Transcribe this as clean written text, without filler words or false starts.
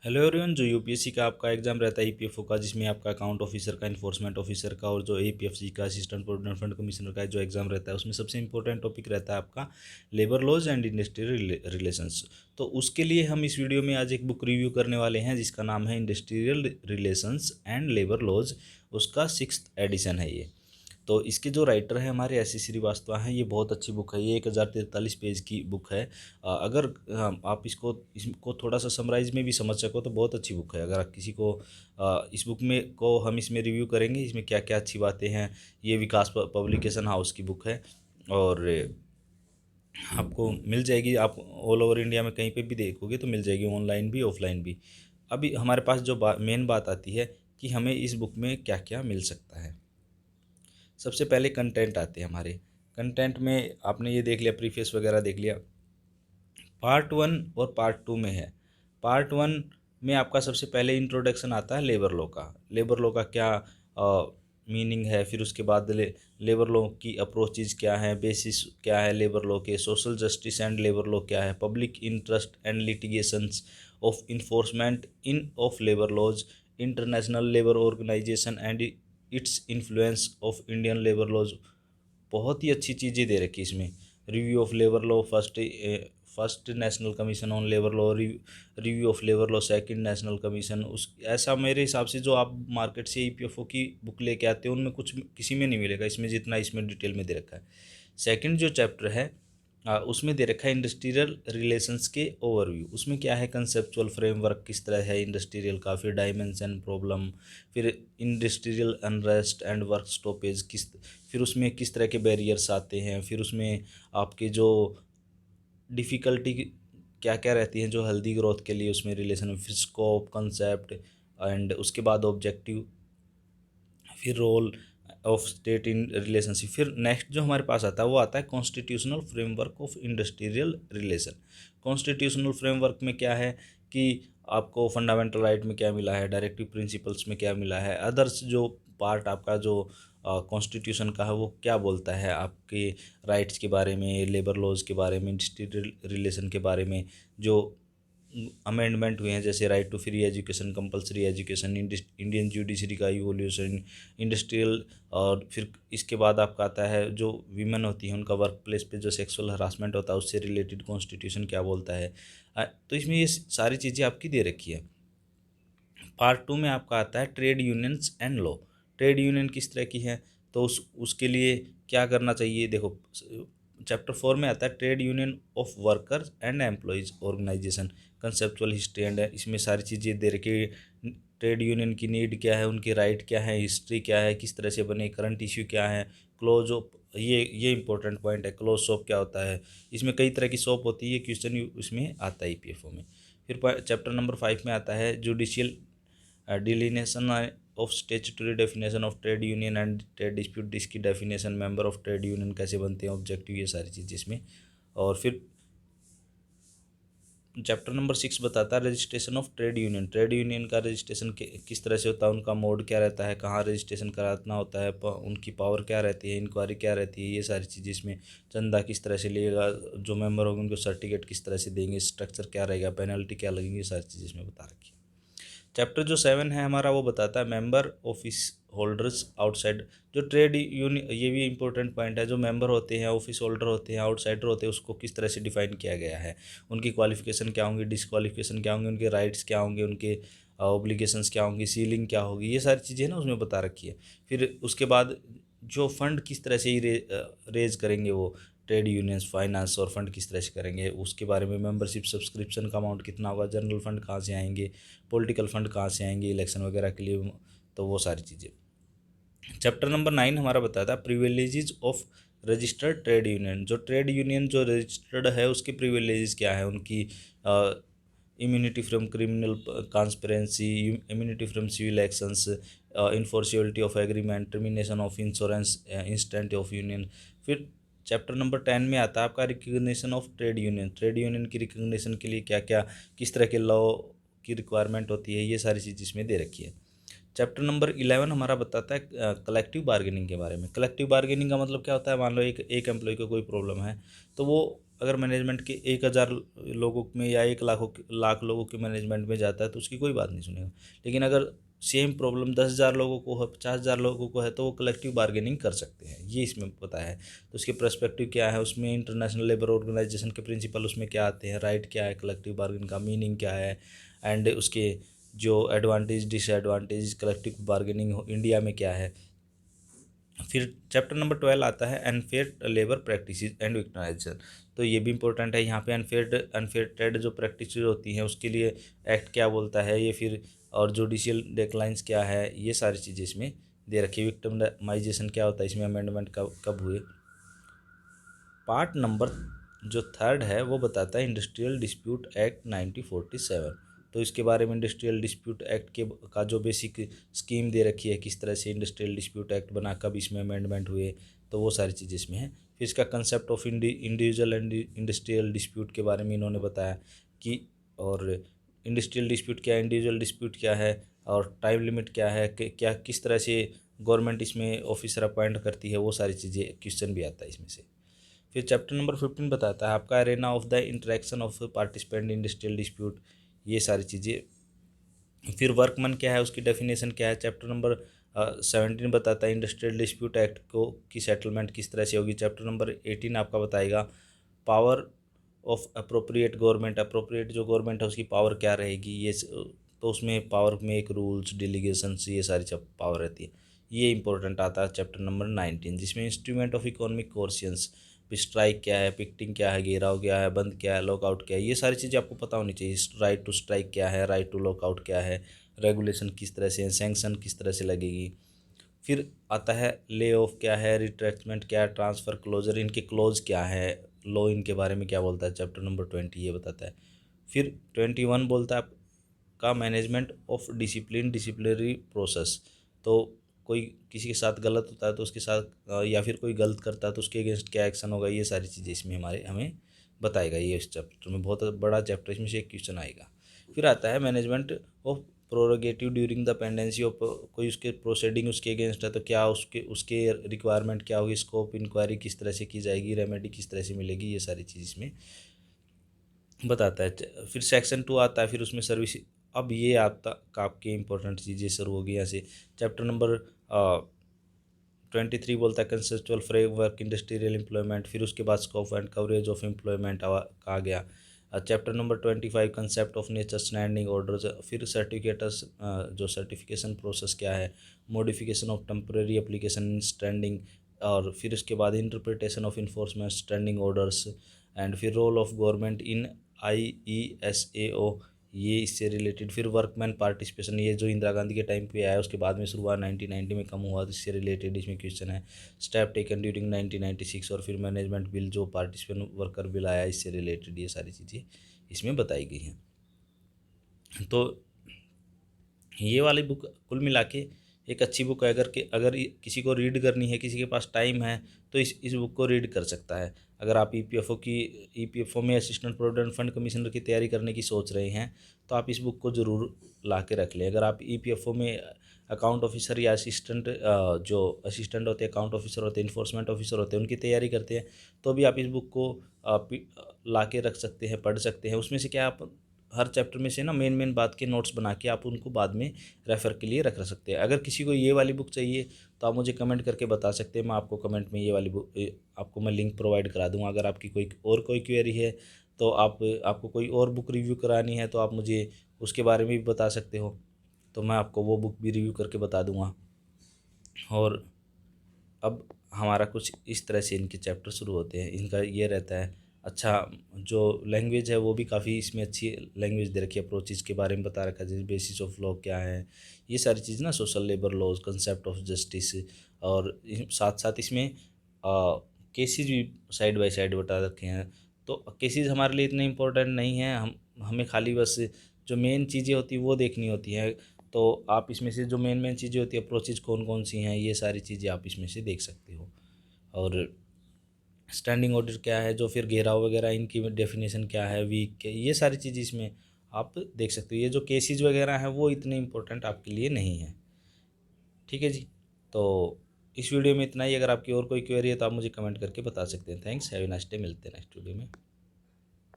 Hello everyone. जो UPSC का आपका एग्जाम रहता है ईपीएफओ का, जिसमें आपका अकाउंट ऑफिसर का, इन्फोर्समेंट ऑफिसर का और जो एपीएफसी का असिस्टेंट प्रोविडेंट फंड कमिश्नर का जो एग्जाम रहता है, उसमें सबसे इंपॉर्टेंट टॉपिक रहता है आपका labour laws and industrial relations. तो उसके लिए हम इस वीडियो में आज एक बुक रिव्यू करने वाले हैं जिसका नाम है industrial relations and labour laws. उसका 6th एडिशन है ये। तो इसके जो राइटर हैं हमारे एस सी श्रीवास्तव हैं। ये बहुत अच्छी बुक है। ये 1043 पेज की बुक है। अगर आप इसको थोड़ा सा समराइज में भी समझ सको तो बहुत अच्छी बुक है। अगर आप किसी को इस बुक में को हम इसमें रिव्यू करेंगे, इसमें क्या क्या अच्छी बातें हैं। ये विकास पब्लिकेशन हाउस की बुक है और आपको मिल जाएगी। आप ऑल ओवर इंडिया में कहीं पे भी देखोगे तो मिल जाएगी, ऑनलाइन भी ऑफलाइन भी। अभी हमारे पास जो मेन बात आती है कि हमें इस बुक में क्या क्या मिल सकता है। सबसे पहले कंटेंट आते हैं हमारे। कंटेंट में आपने ये देख लिया, प्रीफेस वगैरह देख लिया। पार्ट 1 और पार्ट 2 में है। पार्ट 1 में आपका सबसे पहले इंट्रोडक्शन आता है लेबर लॉ का। लेबर लॉ का क्या मीनिंग है, फिर उसके बाद लेबर लॉ की अप्रोचेज क्या है, बेसिस क्या है लेबर लॉ के, social justice and labour law क्या है, public interest and litigations of enforcement in of labour laws, international labour organisation and its influence of Indian labour laws. बहुत ही अच्छी चीज़ें दे रखी इसमें। Review of labour law first national commission on labour law, review of labour law second national commission. उस ऐसा मेरे हिसाब से जो आप मार्केट से ईपीएफओ की बुक लेके आते हो उनमें कुछ किसी में नहीं मिलेगा इसमें, जितना इसमें डिटेल में दे रखा है। सेकंड जो चैप्टर है उसमें दे रखा है इंडस्ट्रियल रिलेशंस के ओवरव्यू। उसमें क्या है, कंसेप्चुअल फ्रेमवर्क किस तरह है इंडस्ट्रियल का, फिर डायमेंशन प्रॉब्लम, फिर industrial unrest and work stoppage फिर उसमें किस तरह के बैरियर्स आते हैं, फिर उसमें आपके जो डिफ़िकल्टी क्या क्या रहती हैं जो हेल्दी ग्रोथ के लिए उसमें रिलेशन में, फिर स्कोप कंसेप्ट एंड उसके बाद ऑब्जेक्टिव, फिर role of state in relationship. फिर नेक्स्ट जो हमारे पास आता है वो आता है constitutional framework of industrial relation. Constitutional framework में क्या है कि आपको फंडामेंटल राइट में क्या मिला है, डायरेक्टिव प्रिंसिपल्स में क्या मिला है, अदर्स जो पार्ट आपका जो कॉन्स्टिट्यूशन का है वो क्या बोलता है आपके राइट्स के बारे में, लेबर लॉज के बारे में, इंडस्ट्रियल रिलेशन के बारे में। जो अमेंडमेंट हुए हैं जैसे right to free education, compulsory education, Indian judiciary का इवोल्यूशन, इंडस्ट्रियल। और फिर इसके बाद आपका आता है जो वीमेन होती हैं उनका वर्क प्लेस पे जो सेक्सुअल हरासमेंट होता है उससे रिलेटेड कॉन्स्टिट्यूशन क्या बोलता है। तो इसमें ये सारी चीज़ें आपकी दे रखी है। पार्ट 2 में आपका आता है trade unions and law. Trade union किस तरह की है, तो उसके लिए क्या करना चाहिए। देखो, चैप्टर 4 में आता है trade union of workers and employers organisation, conceptual history and इसमें सारी चीज़ें दे रखी। ट्रेड यूनियन की नीड क्या है, उनके राइट क्या है, हिस्ट्री क्या है, किस तरह से बने, करंट इश्यू क्या है, क्लोज ऑफ, ये इंपॉर्टेंट पॉइंट है, क्लोज शॉप क्या होता है। इसमें कई तरह की शॉप होती है, ये क्वेश्चन इसमें आता है ईपीएफओ में। फिर चैप्टर नंबर 5 में आता है judicial delineation of statutory definition of trade union and trade dispute, इसकी definition, member of trade union कैसे बनते हैं, ऑब्जेक्टिव, ये सारी चीज़ें इसमें। और फिर चैप्टर नंबर 6 बताता है registration of trade union. Trade union का रजिस्ट्रेशन किस तरह से होता है, उनका मोड क्या रहता है, कहाँ रजिस्ट्रेशन कराना होता है, उनकी पावर क्या रहती है, इंक्वायरी क्या रहती है, ये सारी चीज़ें इसमें। चंदा किस तरह से लेगा, जो मेंबर होंगे उनको सर्टिफिकेट किस तरह से देंगे, स्ट्रक्चर क्या रहेगा, पेनल्टी क्या लगेंगी, ये सारी चीज़ें इसमें बता रखी है। चैप्टर जो 7 है हमारा वो बताता है मेंबर ऑफिस होल्डर्स आउटसाइड। जो ट्रेड यूनियन, ये भी इंपॉर्टेंट पॉइंट है, जो मेंबर होते हैं, ऑफिस होल्डर होते हैं, आउटसाइडर होते हैं, उसको किस तरह से डिफाइन किया गया है, उनकी क्वालिफिकेशन क्या होंगी, डिसक्वालिफिकेशन क्या होंगे, उनके राइट्स क्या होंगे, उनके ऑब्लिगेशंस क्या होंगी, सीलिंग क्या होगी, ये सारी चीज़ें ना उसमें बता रखी है। फिर उसके बाद जो फंड किस तरह से ही रेज करेंगे वो ट्रेड यूनियंस, फाइनेंस और फंड किस तरह से करेंगे उसके बारे में, मेंबरशिप सब्सक्रिप्शन का अमाउंट कितना होगा, जनरल फंड कहाँ से आएंगे, पॉलिटिकल फंड कहाँ से आएंगे इलेक्शन वगैरह के लिए, तो वो सारी चीज़ें। चैप्टर नंबर 9 हमारा बताता है privileges of registered trade union. जो ट्रेड यूनियन जो रजिस्टर्ड है उसके प्रिविलेजेस क्या है, उनकी immunity from criminal conspiracy, immunity from civil actions, enforceability of agreement, termination of insurance instant of union. फिर चैप्टर नंबर 10 में आता है आपका recognition of trade union. Trade union की रिकग्निशन के लिए क्या क्या, किस तरह के लॉ की रिक्वायरमेंट होती है, ये सारी चीज़ इसमें दे रखी है। चैप्टर नंबर 11 हमारा बताता है कलेक्टिव बार्गेनिंग के बारे में। कलेक्टिव बार्गेनिंग का मतलब क्या होता है, मान लो एक एम्प्लॉय को कोई प्रॉब्लम है तो वो अगर मैनेजमेंट के 1000 लोगों में या 1 लाख लोगों के मैनेजमेंट में जाता है तो उसकी कोई बात नहीं सुनेगा। लेकिन अगर सेम प्रॉब्लम 10,000 लोगों को है, 50,000 लोगों को है, तो वो कलेक्टिव बार्गेनिंग कर सकते हैं, ये इसमें पता है। तो उसके पर्सपेक्टिव क्या है, उसमें इंटरनेशनल लेबर ऑर्गेनाइजेशन के प्रिंसिपल उसमें क्या आते हैं, राइट क्या है, कलेक्टिव बार्गेनिंग का मीनिंग क्या है, एंड उसके जो advantage disadvantage collective bargaining India में क्या है। फिर चैप्टर नंबर 12 आता है unfair labour practices and victimisation. तो ये भी इंपॉर्टेंट है। यहाँ पे अनफेयर ट्रेड जो प्रैक्टिस होती हैं उसके लिए एक्ट क्या बोलता है, ये फिर और जुडिशियल डेडलाइंस क्या है, ये सारी चीज़ें इसमें दे रखी है। विक्टिमाइजेशन क्या होता है, इसमें अमेंडमेंट कब कब हुए। पार्ट नंबर जो 3 है वो बताता है इंडस्ट्रियल डिस्प्यूट एक्ट 1947। तो इसके बारे में इंडस्ट्रियल डिस्प्यूट एक्ट के का जो बेसिक स्कीम दे रखी है, किस तरह से इंडस्ट्रियल डिस्प्यूट एक्ट बना, कब इसमें अमेंडमेंट हुए, तो वो सारी चीज़ें इसमें हैं। फिर इसका concept of individual and industrial dispute के बारे में इन्होंने बताया कि, और इंडस्ट्रियल डिस्प्यूट क्या है, इंडिविजुअल डिस्प्यूट क्या है, और टाइम लिमिट क्या है, क्या किस तरह से गवर्नमेंट इसमें ऑफिसर अपॉइंट करती है, वो सारी चीज़ें क्वेश्चन भी आता है इसमें से। फिर चैप्टर नंबर 15 बताता है आपका Arena of the interaction of participant industrial dispute, ये सारी चीज़ें। फिर वर्कमैन क्या है, उसकी डेफिनेशन क्या है। चैप्टर नंबर 17 बताता है इंडस्ट्रियल डिस्प्यूट एक्ट को की सेटलमेंट किस तरह से होगी। चैप्टर नंबर 18 आपका बताएगा power of appropriate government, appropriate जो गवर्नमेंट है उसकी पावर क्या रहेगी, ये तो उसमें पावर में एक रूल्स डेलीगेशंस ये सारी पावर रहती है। ये इंपॉर्टेंट आता है चैप्टर नंबर 19, जिसमें इंस्ट्रूमेंट ऑफ इकोनॉमिक कोर्सियंस, स्ट्राइक क्या है, पिकटिंग क्या है, घेराव क्या है, बंद क्या है, लॉकआउट क्या है, ये सारी चीज़ें आपको पता होनी चाहिए। राइट टू स्ट्राइक क्या है, राइट टू लॉकआउट क्या है, रेगुलेशन किस तरह से है, सैंक्शन किस तरह से लगेगी। फिर आता है ले ऑफ क्या है, रिट्रैक्टमेंट क्या है, ट्रांसफ़र क्लोजर, इनके क्लोज क्या है, लॉ इनके बारे में क्या बोलता है, चैप्टर नंबर 20 ये बताता है। फिर 21 बोलता है का management of discipline disciplinary process. तो कोई किसी के साथ गलत होता है तो उसके साथ या फिर कोई गलत करता है तो उसके अगेंस्ट क्या एक्शन होगा, ये सारी चीज़ें इसमें हमें बताएगा। ये इस चैप्टर में बहुत बड़ा चैप्टर, इसमें से एक क्वेश्चन आएगा। फिर आता है management of prerogative during the pendency of, कोई उसके प्रोसीडिंग उसके अगेंस्ट है तो क्या उसके उसके रिक्वायरमेंट क्या होगी, स्कोप इंक्वायरी किस तरह से की जाएगी, रेमेडी किस तरह से मिलेगी, ये सारी चीज़ इसमें बताता है। फिर सेक्शन 2 आता है, फिर उसमें सर्विस। अब ये आपके इंपॉर्टेंट चीज़ें शुरू होगी यहाँ से। चैप्टर नंबर 23 बोलता है कंसेप्चुअल फ्रेमवर्क इंडस्ट्रियल एम्प्लॉयमेंट। फिर उसके बाद scope and coverage of employment आ गया। Chapter number 25 concept of nature standing orders. फिर सर्टिफिकेटस जो सर्टिफिकेशन प्रोसेस क्या है, modification of temporary application standing, और फिर उसके बाद interpretation of enforcement standing orders, and फिर role of government in IESAO, ये इससे रिलेटेड। फिर वर्कमैन पार्टिसिपेशन, ये जो इंदिरा गांधी के टाइम पे आया, उसके बाद में शुरुआत 1990 में कम हुआ, तो इससे रिलेटेड इसमें क्वेश्चन है। स्टेप टेकन ड्यूरिंग 1996, और फिर मैनेजमेंट बिल जो पार्टिसिपेंट वर्कर बिल आया, इससे रिलेटेड ये सारी चीज़ें इसमें बताई गई हैं। तो ये वाली बुक कुल मिला के एक अच्छी बुक है। अगर किसी को रीड करनी है, किसी के पास टाइम है, तो इस बुक को रीड कर सकता है। अगर आप EPFO में असिस्टेंट प्रोविडेंट फंड कमिश्नर की तैयारी करने की सोच रहे हैं तो आप इस बुक को ज़रूर ला के रख लें। अगर आप EPFO में अकाउंट ऑफिसर या जो असिस्टेंट होते हैं, अकाउंट ऑफिसर होते हैं, इन्फोर्समेंट ऑफिसर होते हैं, उनकी तैयारी करते हैं, तो भी आप इस बुक को ला के रख सकते हैं, पढ़ सकते हैं। उसमें से क्या आप हर चैप्टर में से ना मेन बात के नोट्स बना के आप उनको बाद में रेफ़र के लिए रख सकते हैं। अगर किसी को ये वाली बुक चाहिए तो आप मुझे कमेंट करके बता सकते हैं, मैं आपको कमेंट में ये वाली बुक आपको मैं लिंक प्रोवाइड करा दूँगा। अगर आपकी कोई क्वेरी है तो आपको कोई और बुक रिव्यू करानी है तो आप मुझे उसके बारे में भी बता सकते हो, तो मैं आपको वो बुक भी रिव्यू करके बता दूँगा। और अब हमारा कुछ इस तरह से इनके चैप्टर शुरू होते हैं। इनका ये रहता है अच्छा, जो लैंग्वेज है वो भी काफ़ी इसमें अच्छी लैंग्वेज दे रखी है। अप्रोचेज़ के बारे में बता रखा है, जैसे बेसिस ऑफ लॉ क्या है, ये सारी चीज़ ना, social labour laws, concept of justice, और साथ साथ इसमें केसेस भी साइड बाय साइड बता रखे हैं। तो केसेस हमारे लिए इतने इम्पोर्टेंट नहीं हैं, हमें खाली बस जो मेन चीज़ें होती हैं वो देखनी होती हैं। तो आप इसमें से जो मेन चीज़ें होती है, अप्रोचेज़ कौन कौन सी हैं, ये सारी चीज़ें आप इसमें से देख सकते हो। और स्टैंडिंग ऑर्डर क्या है, जो फिर घेराव वगैरह, इनकी डेफिनेशन क्या है, वीक के, ये सारी चीज़ इसमें आप देख सकते हो। ये जो केसेस वगैरह हैं वो इतने इम्पोर्टेंट आपके लिए नहीं है। ठीक है जी। तो इस वीडियो में इतना ही। अगर आपकी और कोई क्वेरी है तो आप मुझे कमेंट करके बता सकते हैं। Thanks, have a nice day. मिलते हैं नेक्स्ट वीडियो में।